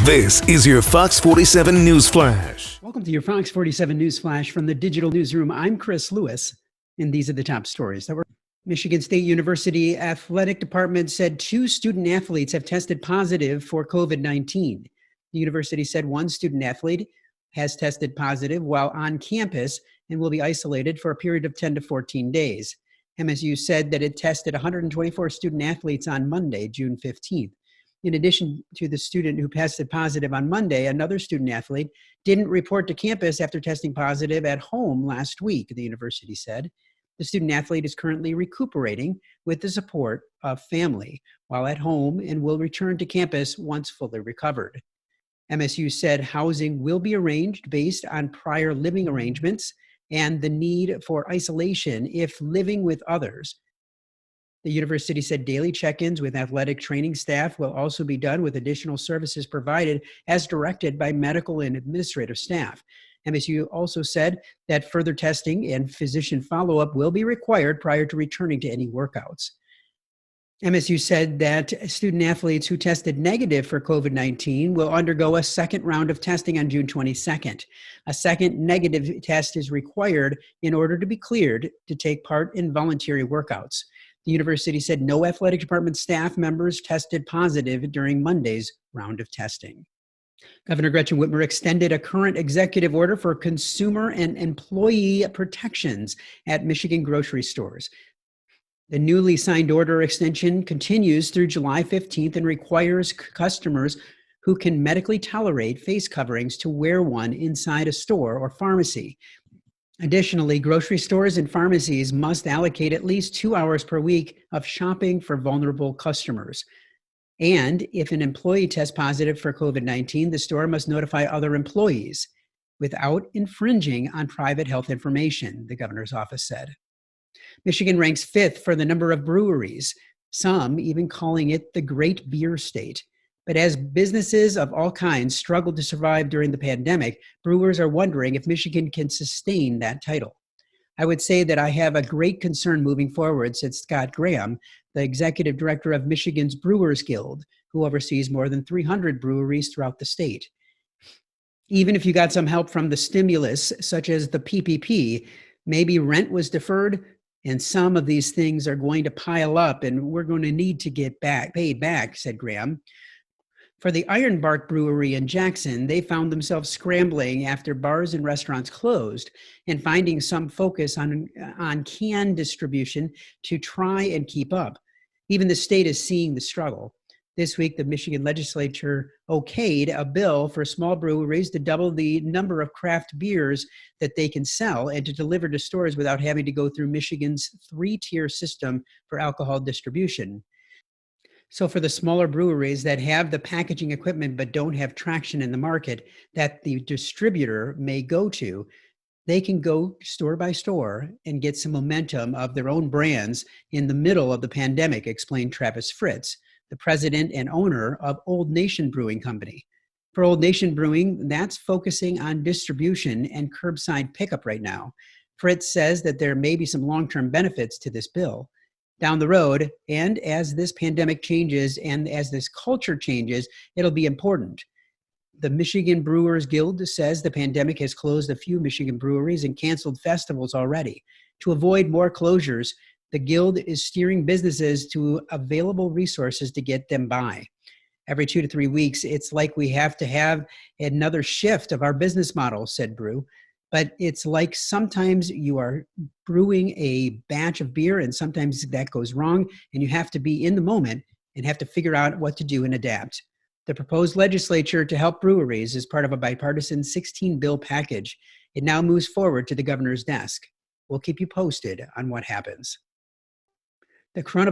This is your Fox 47 News Flash. Welcome to your Fox 47 News Flash from the Digital Newsroom. I'm Chris Lewis, and these are the top stories that were. Michigan State University Athletic Department said 2 student athletes have tested positive for COVID-19. The university said 1 student athlete has tested positive while on campus and will be isolated for a period of 10 to 14 days. MSU said that it tested 124 student athletes on Monday, June 15th. In addition to the student who tested positive on Monday, another student athlete didn't report to campus after testing positive at home last week, the university said. The student athlete is currently recuperating with the support of family while at home and will return to campus once fully recovered. MSU said housing will be arranged based on prior living arrangements and the need for isolation if living with others. The university said daily check-ins with athletic training staff will also be done with additional services provided as directed by medical and administrative staff. MSU also said that further testing and physician follow-up will be required prior to returning to any workouts. MSU said that student athletes who tested negative for COVID-19 will undergo a second round of testing on June 22nd. A second negative test is required in order to be cleared to take part in voluntary workouts. The university said no athletic department staff members tested positive during Monday's round of testing. Governor Gretchen Whitmer extended a current executive order for consumer and employee protections at Michigan grocery stores. The newly signed order extension continues through July 15th and requires customers who can medically tolerate face coverings to wear one inside a store or pharmacy. Additionally, grocery stores and pharmacies must allocate at least 2 hours per week of shopping for vulnerable customers. And if an employee tests positive for COVID-19, the store must notify other employees without infringing on private health information, the governor's office said. Michigan ranks 5th for the number of breweries, some even calling it the Great Beer State. But as businesses of all kinds struggled to survive during the pandemic, brewers are wondering if Michigan can sustain that title. I would say that I have a great concern moving forward, said Scott Graham, the executive director of Michigan's Brewers Guild, who oversees more than 300 breweries throughout the state. Even if you got some help from the stimulus, such as the PPP, maybe rent was deferred, and some of these things are going to pile up, and we're going to need to get paid back, said Graham. For the Ironbark Brewery in Jackson, they found themselves scrambling after bars and restaurants closed and finding some focus on can distribution to try and keep up. Even the state is seeing the struggle. This week, the Michigan legislature okayed a bill for small breweries to double the number of craft beers that they can sell and to deliver to stores without having to go through Michigan's 3-tier system for alcohol distribution. So for the smaller breweries that have the packaging equipment but don't have traction in the market that the distributor may go to, they can go store by store and get some momentum of their own brands in the middle of the pandemic, explained Travis Fritz, the president and owner of Old Nation Brewing Company. For Old Nation Brewing, that's focusing on distribution and curbside pickup right now. Fritz says that there may be some long-term benefits to this bill down the road, and as this pandemic changes and as this culture changes, it'll be important. The Michigan Brewers Guild says the pandemic has closed a few Michigan breweries and canceled festivals already. To avoid more closures, the Guild is steering businesses to available resources to get them by. Every 2 to 3 weeks, it's like we have to have another shift of our business model, said Brew. But it's like sometimes you are brewing a batch of beer and sometimes that goes wrong and you have to be in the moment and have to figure out what to do and adapt. The proposed legislature to help breweries is part of a bipartisan 16-bill package. It now moves forward to the governor's desk. We'll keep you posted on what happens. The coronavirus